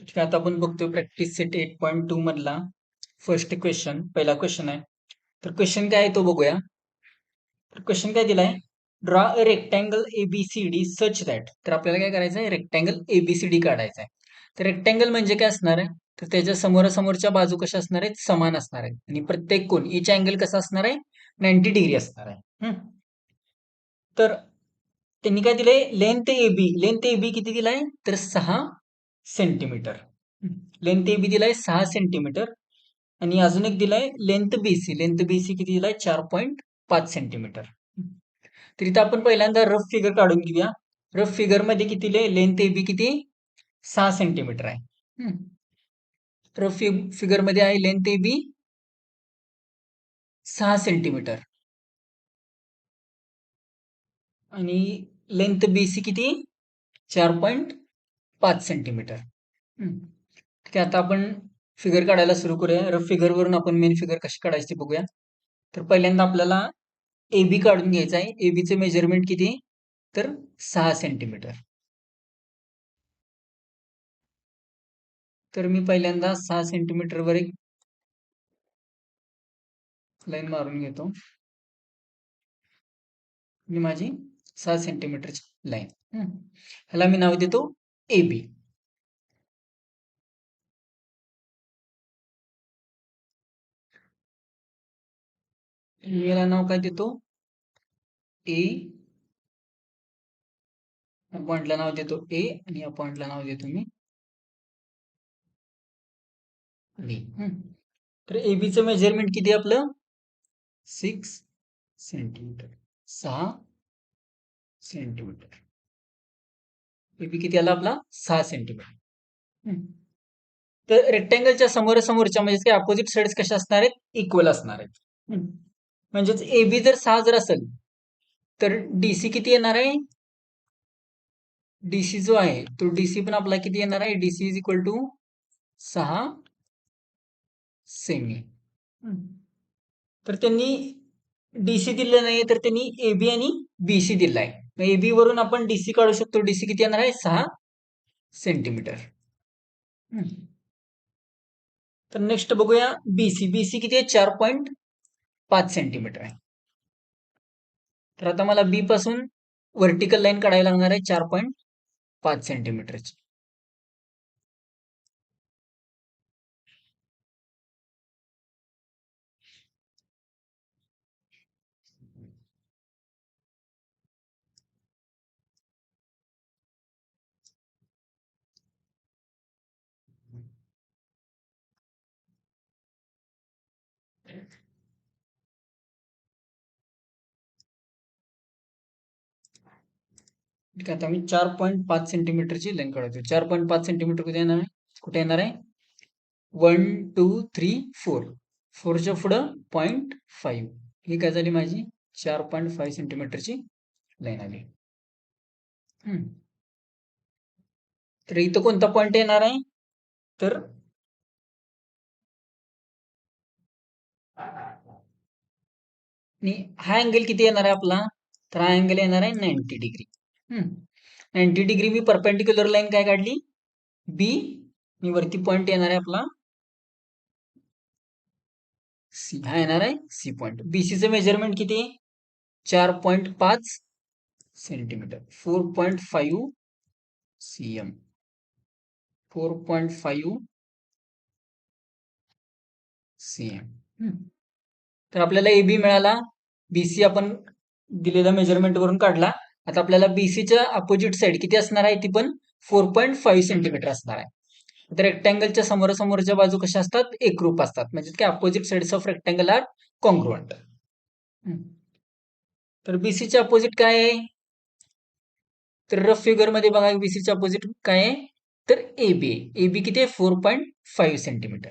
ठीक आहे, आता आपण बघतोय प्रॅक्टिस सेट 8.2 मधला फर्स्ट क्वेश्चन, पहिला क्वेश्चन आहे. तर क्वेश्चन काय आहे तो बघूया. तर क्वेश्चन काय दिलाय, draw a rectangle A B C D such that. तर आपल्याला काय करायचं आहे, रेक्टँगल एबीसीडी काढायचा आहे. तर रेक्टँगल म्हणजे काय असणार आहे, तर त्याच्या समोरासमोरच्या बाजू कशा असणार आहेत, समान असणार आहेत आणि प्रत्येक कोण इच अँगल कसा असणार आहे, 90 डिग्री असणार आहे. तर त्यांनी काय दिलंय, लेंथ ए बी किती दिलाय, तर 6 सेंटीमीटर. लेंथ ए बी दिलाय 6 सेंटीमीटर आणि अजून एक दिलाय लेंथ बी सी किती दिलाय, 4.5 सेंटीमीटर. तर इथं आपण पहिल्यांदा रफ फिगर काढून घेऊया. रफ फिगर मध्ये किती लेंथ ए बी किती, 6 सेंटीमीटर आहे. रफ फिगर मध्ये आहे लेंथ ए बी 6 सेंटीमीटर आणि लेंथ बी सी किती, 4.5 सेंटीमीटर. ठीक आहे, आता आपण फिगर काढायला सुरू करूया. रफ फिगर वरून आपण मेन फिगर कशी काढायची ते बघूया. तर पहिल्यांदा आपल्याला ए बी काढून घ्यायचं आहे. ए बीचे मेजरमेंट किती, तर 6 सेंटीमीटर. तर मी पहिल्यांदा 6 सेंटीमीटर वर एक लाईन मारून घेतो. मी माझी 6 सेंटीमीटरची लाईन, ह्याला मी नाव देतो ए बी. मी याला नाव काय देतो, ए. पॉइंटला नाव देतो ए आणि या पॉइंटला नाव देतो मी बी. तर ए बीचं मेजरमेंट किती आपलं, 6 सेंटीमीटर. 6 सेंटीमीटर. ए बी किती आला आपला, 6 सेंटीमीटर. तर रेक्टँगलच्या समोरासमोरच्या म्हणजे अपोजिट साइड्स कशा असणार आहेत, इक्वल असणार आहेत. म्हणजेच ए बी जर 6 जर असेल तर डीसी किती येणार आहे, डीसी जो आहे तो डीसी पण आपला किती येणार आहे, डीसी इज इक्वल टू 6 सेमी. तर त्यांनी डीसी दिलं नाही, तर त्यांनी एबी आणि बीसी दिलाय. एबी वरून आपण डीसी काढू शकतो. डीसी किती येणार आहे, 6 सेंटीमीटर. तर नेक्स्ट बघूया बीसी. बीसी किती आहे, 4.5 सेंटीमीटर आहे. तर आता मला बी पासून व्हर्टिकल लाईन काढायला लागणार आहे 4.5 सेंटीमीटरची. ठीक आहे, आता मी 4.5 सेंटीमीटरची लाईन काढतो. 4.5 सेंटीमीटर कुठे येणार आहे, कुठे येणार आहे, 1 2 3 4. 4च्या पुढं 0.5. ही काय झाली माझी 4.5 सेंटीमीटरची लाईन आली. तर इथं कोणता पॉइंट येणार आहे, तर हा अँगल किती येणार आहे आपला, तर हा अँगल येणार आहे 90 डिग्री. 90 डिग्री मी परपेंडिक्युलर लाईन काय काढली, बी. मी वरती पॉइंट येणार आहे आपला सी, हा येणार आहे सी पॉइंट. बीसीचं मेजरमेंट किती, 4.5 सेंटीमीटर. 4.5 सीएम. 4.5 सीएम. तर आपल्याला एबी मिळाला. बीसी आपण दिलेल्या मेजरमेंट वरून काढला. आता आपल्याला बीसीच्या अपोजिट साइड किती असणार आहे, ती पण 4.5 सेंटीमीटर असणार आहे. तर रेक्टँगलच्या समोरासमोरच्या बाजू कशा असतात, एकरूप असतात. म्हणजे काय, opposite sides of rectangle are congruent. तर बीसीचे अपोजिट काय आहे, तर रफ फिगर मध्ये बघा बीसीचे अपोजिट काय आहे, तर एबी. एबी किती आहे, 4.5 सेंटीमीटर.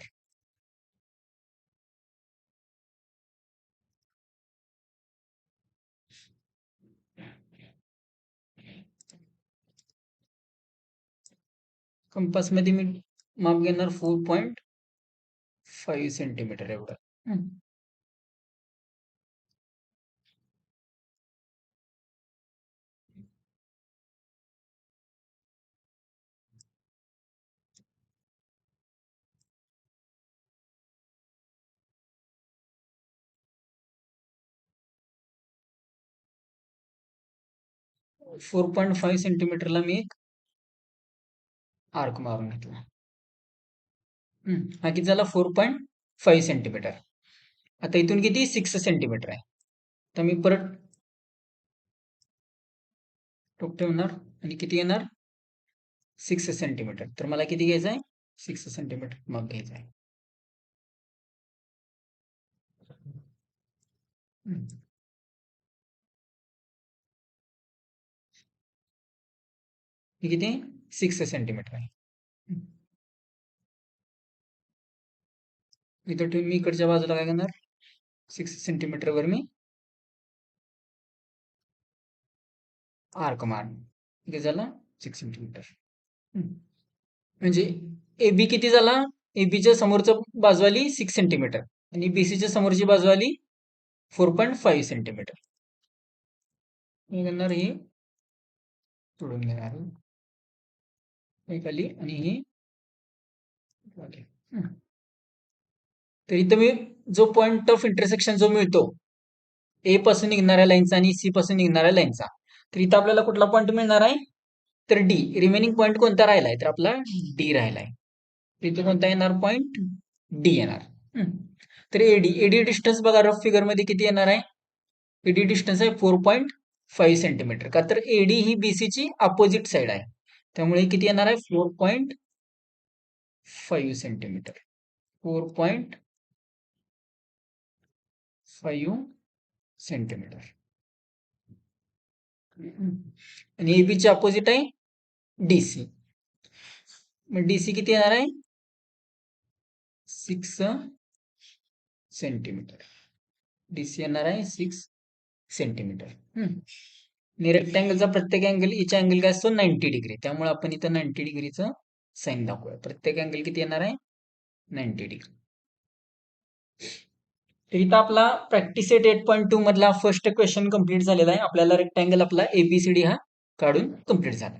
कंपास मध्ये मी माप घेणार 4.5 सेंटीमीटर एवढं. 4.5 सेंटीमीटरला मी एक आर्क मारून घेतला. हा किती झाला? 4.5 सेंटीमीटर. आता इथून किती? 6 सेंटीमीटर आहे. तर मी परत टोक ठेवणार आणि किती येणार? 6 सेंटीमीटर. तर मला किती घ्यायचं आहे? 6 सेंटीमीटर मग घ्यायचं आहे. हे किती? 6 सेंटीमीटर आहे. इथं ठेवून मी इकडच्या बाजूला काय करणार? 6 सेंटीमीटर वर मी आर्क मार. किती झाला? 6 सेंटीमीटर. म्हणजे AB किती झाला? ABच्या समोरचं बाजू 6 सेंटीमीटर आणि BCच्या समोरची बाजू 4.5 सेंटीमीटर. मी करणार हे तोडून घेणार हे खाली आणि हे खाली. तर इथं मी जो पॉइंट ऑफ इंटरसेक्शन जो मिळतो ए पासून निघणाऱ्या लाईनचा आणि सी पासून निघणाऱ्या लाईनचा, तर इथं आपल्याला कुठला पॉईंट मिळणार आहे? तर डी. रिमेनिंग पॉईंट कोणता राहिलाय? तर आपला डी राहिलाय. इथे कोणता येणार पॉईंट? डी येणार. तर एडी डिस्टन्स बघा रफ फिगर मध्ये किती येणार आहे? एडी डिस्टन्स आहे 4.5 सेंटीमीटर. का तर एडी ही BC ची अपोजिट साइड आहे, त्यामुळे किती येणार आहे? 4.5 सेंटीमीटर. 4.5 सेंटीमीटर. आणि AB चे अपोजिट आहे DC. मग DC किती येणार आहे? 6 सेंटीमीटर. DC येणार आहे 6 सेंटीमीटर. आणि रेक्टँगलचा प्रत्येक अँगल इचा अँगल काय असतो? 90 डिग्री. त्यामुळे आपण इथं 90 डिग्रीचं साईन दाखवूया. प्रत्येक अँगल किती येणार आहे? 90 डिग्री. तर इथं आपला प्रॅक्टिस सेट 8.2 मधला फर्स्ट क्वेश्चन कंप्लीट झालेला आहे. आपल्याला रेक्टँगल आपला ABCD हा काढून कंप्लीट झाला.